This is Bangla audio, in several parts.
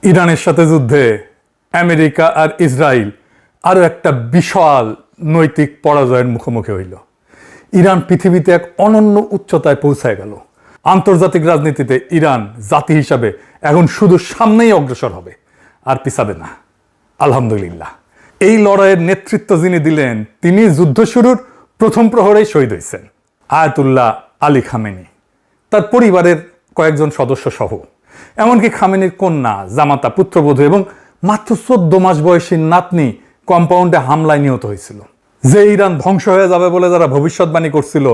ইরানের সাথে যুদ্ধে আমেরিকা আর ইসরায়েল আরও একটা বিশাল নৈতিক পরাজয়ের মুখোমুখি হইল। ইরান পৃথিবীতে এক অনন্য উচ্চতায় পৌঁছায় গেল। আন্তর্জাতিক রাজনীতিতে ইরান জাতি হিসাবে এখন শুধু সামনেই অগ্রসর হবে, আর পিছাবে না। আলহামদুলিল্লাহ, এই লড়াইয়ের নেতৃত্ব যিনি দিলেন তিনি যুদ্ধ শুরুর প্রথম প্রহরেই শহীদ হয়েছেন। আয়াতুল্লাহ আলী খামেনি, তার পরিবারের কয়েকজন সদস্য সহ, এমনকি খামেনির কন্যা, জামাতা, পুত্রবধূ এবং মাত্র 14 মাস বয়সী নাতনি কম্পাউন্ডে হামলায় নিহত হয়েছিল। যে ইরান ধ্বংস হয়ে যাবে বলে যারা ভবিষ্যৎবাণী করছিল,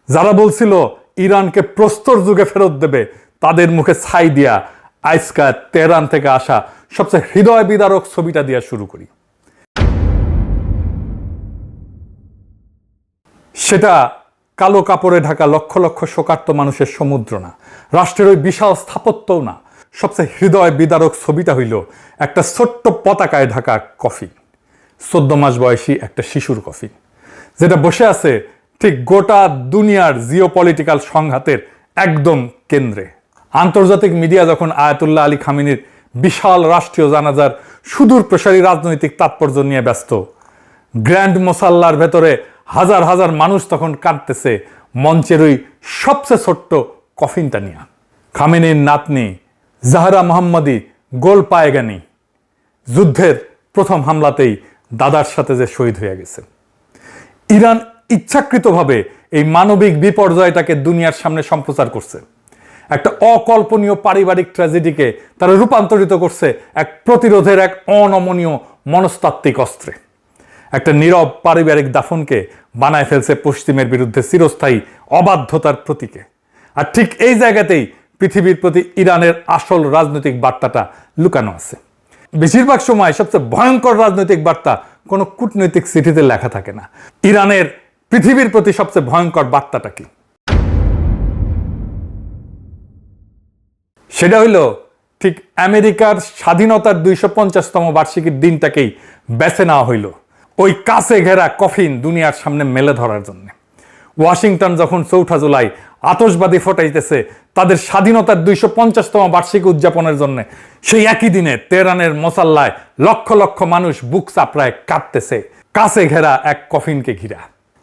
যারা বলছিল ইরানকে প্রস্তর যুগে ফেরত দেবে, তাদের মুখে ছাই দিয়া আজকা তেহরান থেকে আসা সবচেয়ে হৃদয় বিদারক ছবিটা দিয়া শুরু করি। সেটা কালো কাপড়ে ঢাকা লক্ষ লক্ষ শোকার্ত মানুষের সমুদ্র না, রাষ্ট্রের ওই বিশাল স্থাপত্যও না। সবচেয়ে হৃদয় বিদারক ছবিটা হইল একটা ছোট্ট পতাকায় ঢাকা কফিন, 14 মাস বয়সী একটা শিশুর কফিন, যেটা বসে আছে ঠিক গোটা দুনিয়ার জিওপলিটিক্যাল সংঘাতের একদম কেন্দ্রে। আন্তর্জাতিক মিডিয়া যখন আয়াতুল্লাহ আলী খামেনির বিশাল রাষ্ট্রীয় জানাজার সুদূর প্রসারী রাজনৈতিক তাৎপর্য নিয়ে ব্যস্ত, গ্র্যান্ড মোসাল্লার ভেতরে হাজার হাজার মানুষ তখন কাঁদতেছে মঞ্চের ওই সবচেয়ে ছোট্ট কফিনটা নিয়ে। খামেনির নাতনি জাহরা মোহাম্মদী গোল পায়েগানি যুদ্ধের প্রথম হামলাতেই দাদার সাথে যে শহীদ হয়ে গেছে। ইরান ইচ্ছাকৃতভাবে এই মানবিক বিপর্যয়টাকে দুনিয়ার সামনে সম্প্রচার করছে। একটা অকল্পনীয় পারিবারিক ট্র্যাজেডিকে তারা রূপান্তরিত করছে এক প্রতিরোধের এক অনমনীয় মনস্তাত্ত্বিক অস্ত্রে। একটা নীরব পারিবারিক দাফনকে বানায় ফেলছে পশ্চিমের বিরুদ্ধে চিরস্থায়ী অবাধ্যতার প্রতীকে। আর ঠিক এই জায়গাতেই পৃথিবীর প্রতি ইরানের আসল রাজনৈতিক বার্তাটা লুকানো আছে। বেশিরভাগ সময় সবচেয়ে ভয়ঙ্কর রাজনৈতিক বার্তা কোনো কূটনৈতিক চিঠিতে লেখা থাকে না। ইরানের পৃথিবীর প্রতি সবচেয়ে ভয়ঙ্কর বার্তাটা কি? সেটা হইল ঠিক আমেরিকার স্বাধীনতার 250তম বার্ষিকীর দিনটাকেই বেছে নেওয়া হইল ওই কাছে ঘেরা কফিন দুনিয়ার সামনে মেলে ধরার জন্য। ওয়াশিংটন যখন 4 জুলাই আতশবাজি ফোটাইতেছে তাদের স্বাধীনতার 250তম বার্ষিকী উদযাপনের জন্য, সেই একই দিনে তেহরানের মোসাল্লায় লক্ষ লক্ষ মানুষ বুক চাপড়ায় কাঁদতেছে কাছে ঘেরা এক কফিনকে ঘিরা,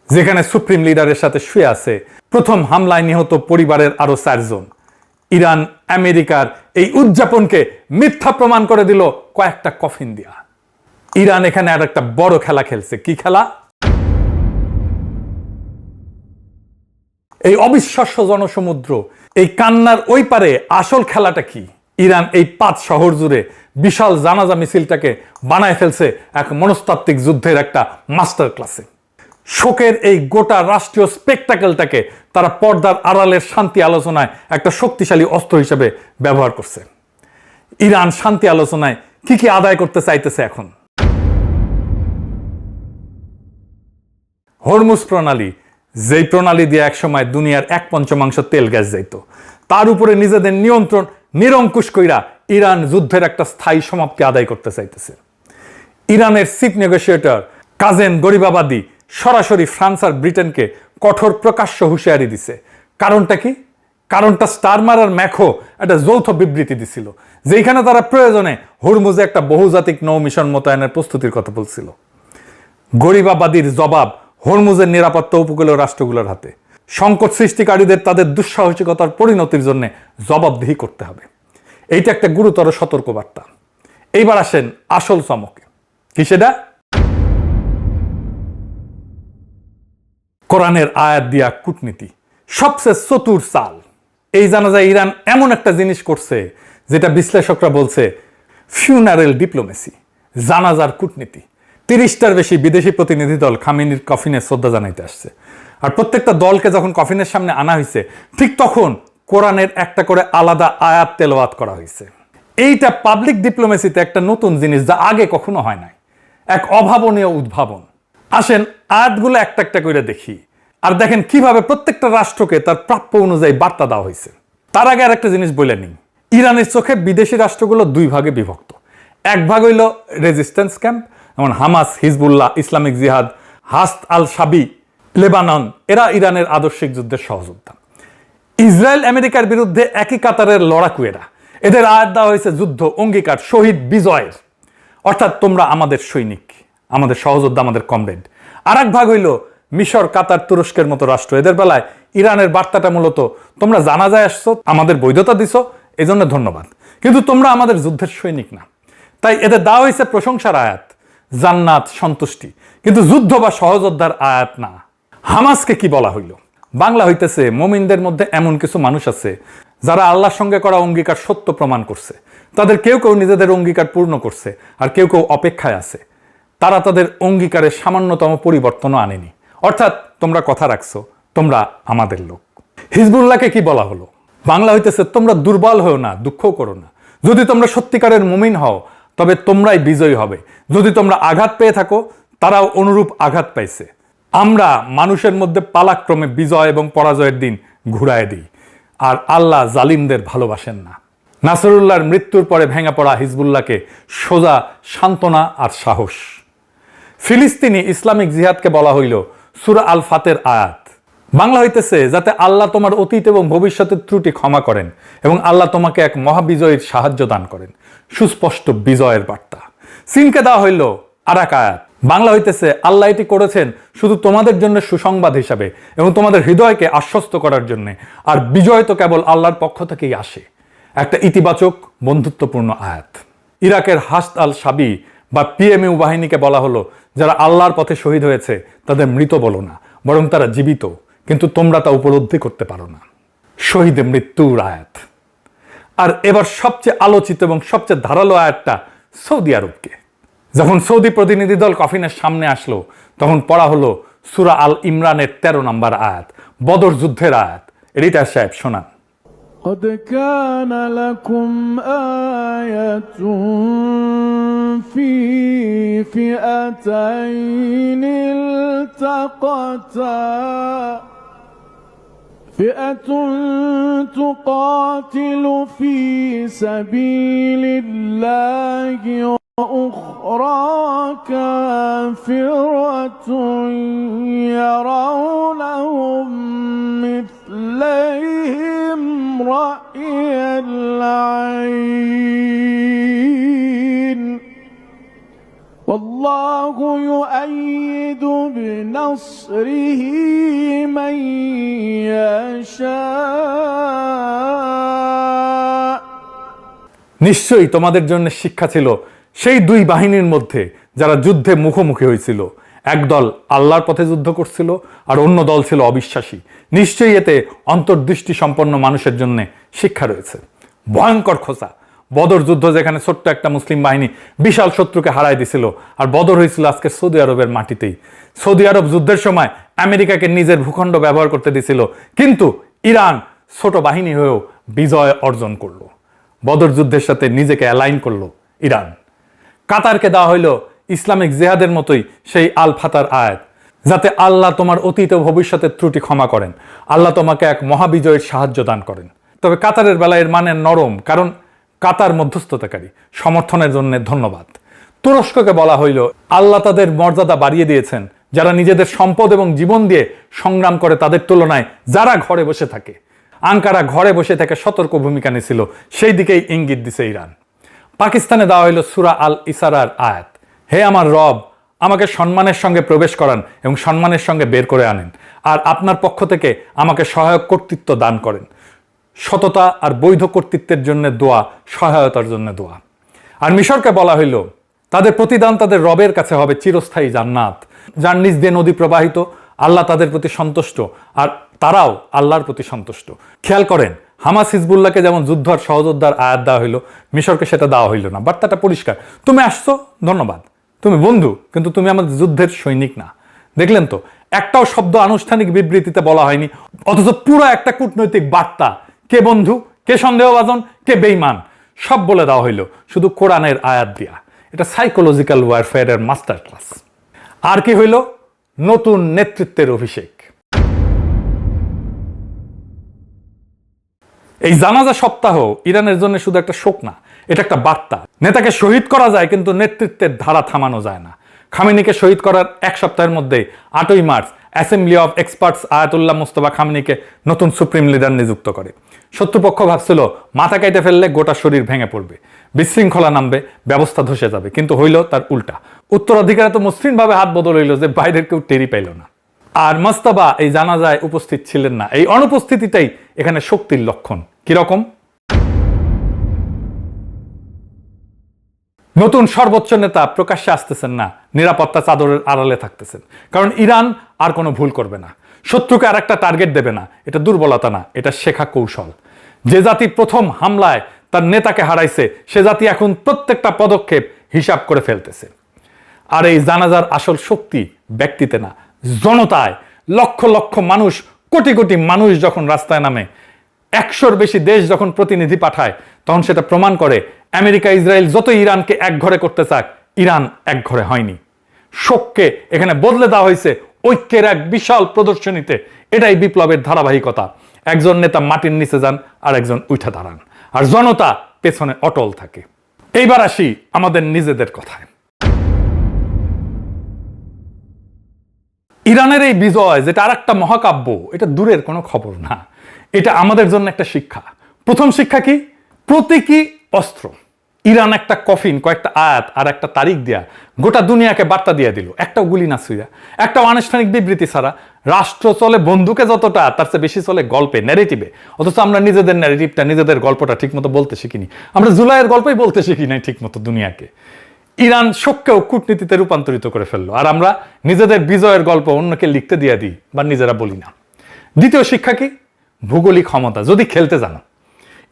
যেখানে সুপ্রিম লিডারের সাথে শুয়ে আছে প্রথম হামলায় নিহত পরিবারের আরো 4 জন। ইরান আমেরিকার এই উদযাপনকে মিথ্যা প্রমাণ করে দিল কয়েকটা কফিন দিয়া। ইরান এখানে আর একটা বড় খেলা খেলছে। কি খেলা? এই অবিশ্বাস্য জনসমুদ্র, এই কান্নার ওই পারে আসল খেলাটা কি? ইরান এই 5 শহর জুড়ে বিশাল জানাজা মিছিলটাকে বানায় ফেলছে এক মনস্তাত্ত্বিক যুদ্ধের একটা মাস্টার ক্লাসে। শোকের এই গোটা রাষ্ট্রীয় স্পেকটাকেলটাকে তারা পর্দার আড়ালের শান্তি আলোচনায় একটা শক্তিশালী অস্ত্র হিসেবে ব্যবহার করছে। ইরান শান্তি আলোচনায় কি কি আদায় করতে চাইতেছে এখন? হরমুজ প্রণালী, যেই প্রণালী দিয়ে একসময় দুনিয়ার 1/5 তেল গ্যাস যাইত, তার উপরে নিজেদের নিয়ন্ত্রণ নিরঙ্কুশ কইরা ইরান যুদ্ধের একটা স্থায়ী সমাপ্তি আদায় করতে চাইতেছে। ইরানের চিফ নেগোসিয়েটর কাজেম গরিবাবাদী সরাসরি ফ্রান্স আর ব্রিটেনকে কঠোর প্রকাশ্য হুঁশিয়ারি দিছে। কারণটা কি? কারণটা স্টারমার আর ম্যাখো একটা যৌথ বিবৃতি দিছিল, যেখানে তারা প্রয়োজনে হরমুজে একটা বহুজাতিক নৌ মিশন মোতায়েনের প্রস্তুতির কথা বলছিল। গরিবাবাদীর জবাব হরমুজের নিরাপত্তা উপকূলীয় রাষ্ট্রগুলোর হাতে। সংকট সৃষ্টিকারীদের তাদের দুঃসাহসিকতার পরিণতির জন্য জবাবদিহি করতে হবে। এইটা একটা গুরুতর সতর্কবার্তা। এইবার আসেন আসল চমকে। কি সেটা? কোরআনের আয়াত দিয়া কূটনীতি, সবচেয়ে চতুর চাল। এই জানা যায় ইরান এমন একটা জিনিস করছে যেটা বিশ্লেষকরা বলছে ফিউনারেল ডিপ্লোমেসি, জানাজার কূটনীতি। 30টার বেশি বিদেশি প্রতিনিধি দল খামেনির কফিনে শ্রদ্ধা জানাইতে আসছে। আর প্রত্যেকটা দলকে যখন কফিনের সামনে আনা হয়েছে, ঠিক তখন কোরআনের একটা করে আলাদা আয়াত তেলাওয়াত করা হয়েছে। এইটা পাবলিক ডিপ্লোমেসিতে একটা নতুন জিনিস, যা আগে কখনো হয় নাই, এক অভাবনীয় উদ্ভাবন। আসেন আয়াতগুলো একটা একটা করে দেখি, আর দেখেন কিভাবে প্রত্যেকটা রাষ্ট্রকে তার প্রাপ্য অনুযায়ী বার্তা দেওয়া হয়েছে। তার আগে আর একটা জিনিস বলে নিই, ইরানের চোখে বিদেশি রাষ্ট্রগুলো 2 ভাগে বিভক্ত। এক ভাগ হইল রেজিস্ট্যান্স ক্যাম্প, যেমন হামাস, হিজবুল্লাহ, ইসলামিক জিহাদ, হাস্ত আল শাবি, লেবানন, এরা ইরানের আদর্শিক যুদ্ধের সহযোদ্ধা। ইসরায়েল আমেরিকার বিরুদ্ধে একই কাতারের লড়াকু এরা, এদের আয়াত দেওয়া হয়েছে যুদ্ধ, অঙ্গীকার, শহীদ, বিজয়ের। অর্থাৎ তোমরা আমাদের সৈনিক, আমাদের সহযোদ্ধা, আমাদের কমরেড। আর এক ভাগ হইল মিশর, কাতার, তুরস্কের মতো রাষ্ট্র। এদের বেলায় ইরানের বার্তাটা মূলত তোমরা জানাজায় আসছো, আমাদের বৈধতা দিছো, এই জন্য ধন্যবাদ, কিন্তু তোমরা আমাদের যুদ্ধের সৈনিক না। তাই এদের দেওয়া হয়েছে প্রশংসার আয়াত, জান্নাত, সন্তুষ্টি, কিন্তু যুদ্ধ বা সহযোদ্ধার আয়াত না। হামাসকে কি বলা হইল? বাংলা হইতেছে মুমিনদের মধ্যে এমন কিছু মানুষ আছে যারা আল্লাহর সঙ্গে করা অঙ্গীকার সত্য প্রমাণ করছে। তাদের কেউ কেউ নিজেদের অঙ্গীকার পূর্ণ করছে, আর কেউ কেউ অপেক্ষায় আছে। তারা তাদের অঙ্গীকারে সামান্যতম পরিবর্তনও আনেনি। অর্থাৎ তোমরা কথা রাখছো, তোমরা আমাদের লোক। হিজবুল্লাহকে কি বলা হলো? বাংলা হইতেছে তোমরা দুর্বল হও না, দুঃখ করো না। যদি তোমরা সত্যিকারের মুমিন হও তবে তোমরাই বিজয়ী হবে। যদি তোমরা আঘাত পেয়ে থাকো, তারাও অনুরূপ আঘাত পাইছে। আমরা মানুষের মধ্যে পালাক্রমে বিজয় এবং পরাজয়ের দিন ঘুরায় দিই, আর আল্লাহ জালিমদের ভালোবাসেন না। নাসরুল্লাহর মৃত্যুর পরে ভেঙে পড়া হিজবুল্লাহকে সোজা সান্ত্বনা আর সাহস। ফিলিস্তিনি ইসলামিক জিহাদকে বলা হইল সূরা আল ফাতের আয়াত। বাংলা হইতেছে যাতে আল্লাহ তোমার অতীত এবং ভবিষ্যতের ত্রুটি ক্ষমা করেন এবং আল্লাহ তোমাকে এক মহাবিজয়ীর সাহায্য দান করেন। সুস্পষ্ট বিজয়ের বার্তা। সিনকে দেওয়া হইল আর এক আয়াত। বাংলা হইতেছে আল্লাহ এটি করেছেন শুধু তোমাদের জন্য সুসংবাদ হিসাবে এবং তোমাদের হৃদয়কে আশ্বস্ত করার জন্য, আর বিজয় তো কেবল আল্লাহর পক্ষ থেকেই আসে। একটা ইতিবাচক বন্ধুত্বপূর্ণ আয়াত। ইরাকের হাসদ আল শাবি বা পিএমইউ বাহিনীকে বলা হলো যারা আল্লাহর পথে শহীদ হয়েছে তাদের মৃত বলো না, বরং তারা জীবিত, কিন্তু তোমরা তা উপলব্ধি করতে পারো না। শহীদে মৃত্যুর আয়াত। আর এবার সবচেয়ে আলোচিত এবং সবচেয়ে ধারালো আয়াতটা সৌদি আরবকে। যখন সৌদি প্রতিনিধি দল কফিনের সামনে আসলো তখন পড়া হলো সূরা আল ইমরানের 13 নম্বর আয়াত, বদর যুদ্ধের আয়াত। এডিটর সাহেব শোনান। قد كان لكم آية في فئتين التقتا فئة تقاتل في سبيل الله وأخرى كافرة يرونهم مثليهم رأي العين والله يؤيد بنصره من يشاء। নিশ্চয়ই তোমাদের জন্য শিক্ষা ছিল সেই দুই বাহিনীর মধ্যে যারা যুদ্ধে মুখোমুখি হয়েছিল। একদল আল্লাহর পথে যুদ্ধ করছিল আর অন্য দল ছিল অবিশ্বাসী। নিশ্চয়ই এতে অন্তর্দৃষ্টি সম্পন্ন মানুষের জন্য শিক্ষা রয়েছে। ভয়ঙ্কর খোঁচা। বদর যুদ্ধ যেখানে ছোট্ট একটা মুসলিম বাহিনী বিশাল শত্রুকে হারায় দিছিল, আর বদর হয়েছিল আজকে সৌদি আরবের মাটিতেই। সৌদি আরব যুদ্ধের সময় আমেরিকাকে নিজের ভূখণ্ড ব্যবহার করতে দিছিল, কিন্তু ইরান ছোট বাহিনী হয়েও বিজয় অর্জন করলো। বদর যুদ্ধের সাথে নিজেকে অ্যালাইন করলো ইরান। কাতারকে দেওয়া হইল ইসলামিক জিহাদের মতোই সেই আল ফাতার আয়াত, যাতে আল্লাহ তোমার অতীত ও ভবিষ্যতের ত্রুটি ক্ষমা করেন, আল্লাহ তোমাকে এক মহাবিজয়ের সাহায্য দান করেন। তবে কাতারের বেলায় এর মানে নরম, কারণ কাতার মধ্যস্থতাকারী। সমর্থনের জন্য ধন্যবাদ। তুরস্ককে বলা হইল আল্লাহ তাদের মর্যাদা বাড়িয়ে দিয়েছেন যারা নিজেদের সম্পদ এবং জীবন দিয়ে সংগ্রাম করে তাদের তুলনায় যারা ঘরে বসে থাকে। আঙ্কারা ঘরে বসে থেকে সতর্ক ভূমিকা নিয়েছিল, সেই দিকেই ইঙ্গিত দিছে ইরান। পাকিস্তানে দেওয়া হইল সূরা আল ইসারার আয়াত, হে আমার রব, আমাকে সম্মানের সঙ্গে প্রবেশ করান এবং সম্মানের সঙ্গে বের করে আনেন, আর আপনার পক্ষ থেকে আমাকে সহায়ক কর্তৃত্ব দান করেন। সততা আর বৈধ কর্তৃত্বের জন্য দোয়া, সহায়তার জন্য দোয়া। আর মিশরকে বলা হইল তাদের প্রতিদান তাদের রবের কাছে হবে চিরস্থায়ী জান্নাত, যার নিজ দিয়ে নদী প্রবাহিত। আল্লাহ তাদের প্রতি সন্তুষ্ট আর তারাও আল্লাহর প্রতি সন্তুষ্ট। খেয়াল করেন, হামাস হিজবুল্লাহকে যেমন যুদ্ধ আর সহযোদ্ধার আয়াত দেওয়া হইল, মিশরকে সেটা দেওয়া হইল না। বার্তাটা পরিষ্কার, তুমি আসছো ধন্যবাদ, তুমি বন্ধু, কিন্তু তুমি আমাদের যুদ্ধের সৈনিক না। দেখলেন তো, একটাও শব্দ আনুষ্ঠানিক বিবৃতিতে বলা হয়নি, অথচ পুরো একটা কূটনৈতিক বার্তা। কে বন্ধু, কে সন্দেহভাজন, কে বেঈমান, সব বলে দেওয়া হইল শুধু কোরআনের আয়াত দিয়া। এটা সাইকোলজিক্যাল ওয়ারফেয়ারের মাস্টার ক্লাস। আর কি হইল? নতুন নেতৃত্বের অভিষেক। এই জানাজা সপ্তাহ ইরানের জন্য শুধু একটা শোক না, এটা একটা বার্তা। নেতাকে শহীদ করা যায় কিন্তু নেতৃত্বের ধারা থামানো যায় না। খামেনিকে শহীদ করার এক সপ্তাহের মধ্যে 8ই March assembly of experts Ayatollah Mustafa খামেনিকে নতুন সুপ্রিম লিডার নিযুক্ত করে। শত্রুপক্ষ ভাবছিল মাথা কাইটে ফেললে গোটা শরীর ভেঙে পড়বে, বিশৃঙ্খলা নামবে, ব্যবস্থা ধসে যাবে, কিন্তু হইল তার উল্টা। উত্তরাধিকারে তো মসৃণভাবে হাত বদল হইল যে বাইরের কেউ টেরি পাইল না। আর মোস্তফা এই জানাজায় উপস্থিত ছিলেন না। এই অনুপস্থিতিটাই এখানে শক্তির লক্ষণ। কিরকম? নতুন সর্বোচ্চ নেতা প্রকাশ্যে আসতেছেন না, নিরাপত্তা চাদরের আড়ালে থাকতেছেন, কারণ ইরান আর কোনো ভুল করবে না, শত্রুকে আর একটা টার্গেট দেবে না। এটা দুর্বলতা না, এটা শেখা কৌশল। যে জাতি প্রথম হামলায় তার নেতাকে হারাইছে, সে জাতি এখন প্রত্যেকটা পদক্ষেপ হিসাব করে ফেলতেছে। আর এই জানাজার আসল শক্তি ব্যক্তিতে না, জনতায়। লক্ষ লক্ষ মানুষ, কোটি কোটি মানুষ যখন রাস্তায় নামে, 100-র বেশি দেশ যখন প্রতিনিধি পাঠায়, তখন সেটা প্রমাণ করে আমেরিকা ইসরায়েল যত ইরানকে এক ঘরে করতে চাক, ইরান এক ঘরে হয়নি। শোককে এখানে বদলে দেওয়া হয়েছে ঐক্যের এক বিশাল প্রদর্শনীতে। এটাই বিপ্লবের ধারাবাহিকতা। একজন নেতা মাটির নিচে যান, আর একজন উঠে দাঁড়ান, আর জনতা পেছনে অটল থাকে। এইবার আসি আমাদের নিজেদের কথায়। ইরানের এই বিজয়, যেটা আর একটা মহাকাব্য, এটা দূরের কোনো খবর না, এটা আমাদের জন্য একটা শিক্ষা। প্রথম শিক্ষা কি? প্রতীকী অস্ত্র। ইরান একটা কফিন, কয়েকটা আয়াত আর একটা তারিখ দিয়া গোটা দুনিয়াকে বার্তা দিয়ে দিল, একটাও গুলি না ছুঁয়া, একটা আনুষ্ঠানিক বিবৃতি ছাড়া। রাষ্ট্র চলে বন্দুকে যতটা, তার চেয়ে বেশি চলে গল্পে, ন্যারেটিভে। অথচ আমরা নিজেদের ন্যারেটিভটা, নিজেদের গল্পটা ঠিকমতো বলতে শিখিনি। আমরা জুলাইয়ের গল্পই বলতে শিখি নাই ঠিকমতো দুনিয়াকে। ইরান শোককেও কূটনীতিতে রূপান্তরিত করে ফেললো, আর আমরা নিজেদের বিজয়ের গল্প অন্যকে লিখতে দিয়ে দিই বা নিজেরা বলি না। দ্বিতীয় শিক্ষা কি? ভৌগোলিক ক্ষমতা যদি খেলতে জানো।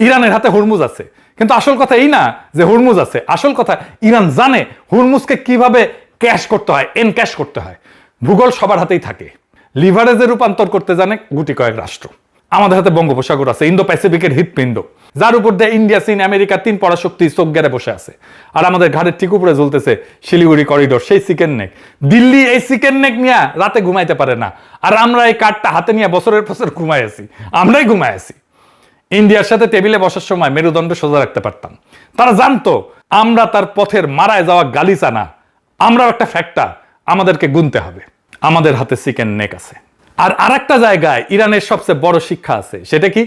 ইরানের হাতে হুরমুজ আছে, কিন্তু আসল কথা এই না যে হুরমুজ আছে, আসল কথা ইরান জানে হুরমুজকে কিভাবে ক্যাশ করতে হয়, এনক্যাশ করতে হয়। ভূগোল সবার হাতেই থাকে, লিভারেজে রূপান্তর করতে জানে গুটি কয়েক রাষ্ট্র। আমাদের হাতে বঙ্গোপসাগর আছে, ইন্দো প্যাসিফিকের হৃৎপিণ্ড, যার উপর দিয়ে ইন্ডিয়া, চীন, আমেরিকা 3 পরাশক্তি চোখ গেড়ে বসে আছে। আর আমাদের ঘাড়ের ঠিক উপরে ঝুলতেছে শিলিগুড়ি করিডোর, সেই চিকেন নেক। দিল্লি এই চিকেন নেক নিয়ে রাতে ঘুমাইতে পারে না, আর আমরা এই কাঠটা হাতে নিয়ে বছরের বছর ঘুমাই আছি, আমরাই ঘুমাই আছি। ইন্ডিয়ার সাথে টেবিলে বসার সময় মেরুদণ্ড সোজা রাখতে পারতাম। তারা জানতো আমরা তার পথের মারায় যাওয়া গালিচা না, আমরাও একটা ফ্যাক্টর, আমাদেরকে গুনতে হবে। আমাদের হাতে চিকেন নেক আছে। আর আরেকটা জায়গায় ইরানের সবচেয়ে বড় শিক্ষা আছে, সেটা কি?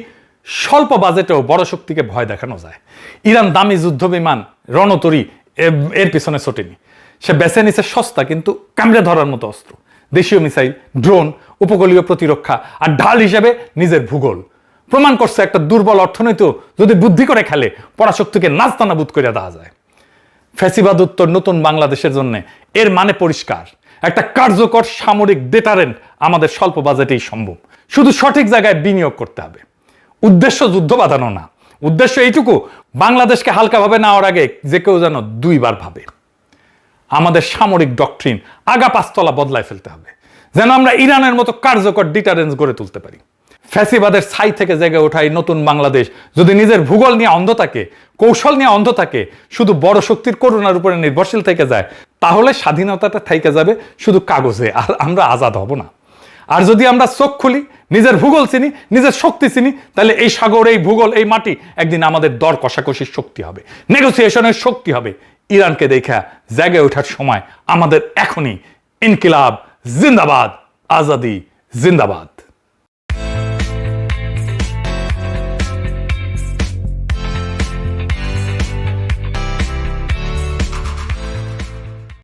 স্বল্প বাজেটেও বড় শক্তিকে ভয় দেখানো যায়। ইরান দামি যুদ্ধ বিমান, রণতরী এর পিছনে ছোটেনি। সে বেছে নিছে সস্তা কিন্তু কামড়ে ধরার মতো অস্ত্র, দেশীয় মিসাইল, ড্রোন, উপকূলীয় প্রতিরক্ষা, আর ঢাল হিসেবে নিজের ভূগোল। প্রমাণ করছে একটা দুর্বল অর্থনীতি যদি বুদ্ধি করে খেলে, পরাশক্তিকে নাস্তানাবুদ করে দেওয়া যায়। ফ্যাসিবাদ উত্তর নতুন বাংলাদেশের জন্য এর মানে পরিষ্কার, একটা কার্যকর সামরিক ডেটারেন্ট আমাদের স্বল্প বাজেটেই সম্ভব। শুধু সঠিক জায়গায় বিনিয়োগ করতে হবে। উদ্দেশ্য যুদ্ধ বাঁধানো না, উদ্দেশ্য এইটুকু, বাংলাদেশকে হালকাভাবে নেওয়ার আগে যে কেউ যেন 2 বার ভাবে। আমাদের সামরিক ডক্ট্রিন আগা 5 তলা বদলায় ফেলতে হবে, যেন আমরা ইরানের মতো কার্যকর ডিটারেন্স গড়ে তুলতে পারি। ফ্যাসিবাদের ছাই থেকে জেগে ওঠা এই নতুন বাংলাদেশ যদি নিজের ভূগোল নিয়ে অন্ধ থাকে, কৌশল নিয়ে অন্ধ থাকে, শুধু বড় শক্তির করুণার উপরে নির্ভরশীল থেকে যায়, তাহলে স্বাধীনতাটা থেকে যাবে শুধু কাগজে, আর আমরা আজাদ হব না। আর যদি আমরা চোখ খুলি, নিজের ভূগোল চিনি, নিজের শক্তি চিনি, তাহলে এই সাগর, এই ভূগোল, এই মাটি একদিন আমাদের দর কষাকষির শক্তি হবে, নেগোসিয়েশনের শক্তি হবে। ইরানকে দেখা জেগে ওঠার সময় আমাদের এখনই। ইনকিলাব জিন্দাবাদ, আজাদি জিন্দাবাদ।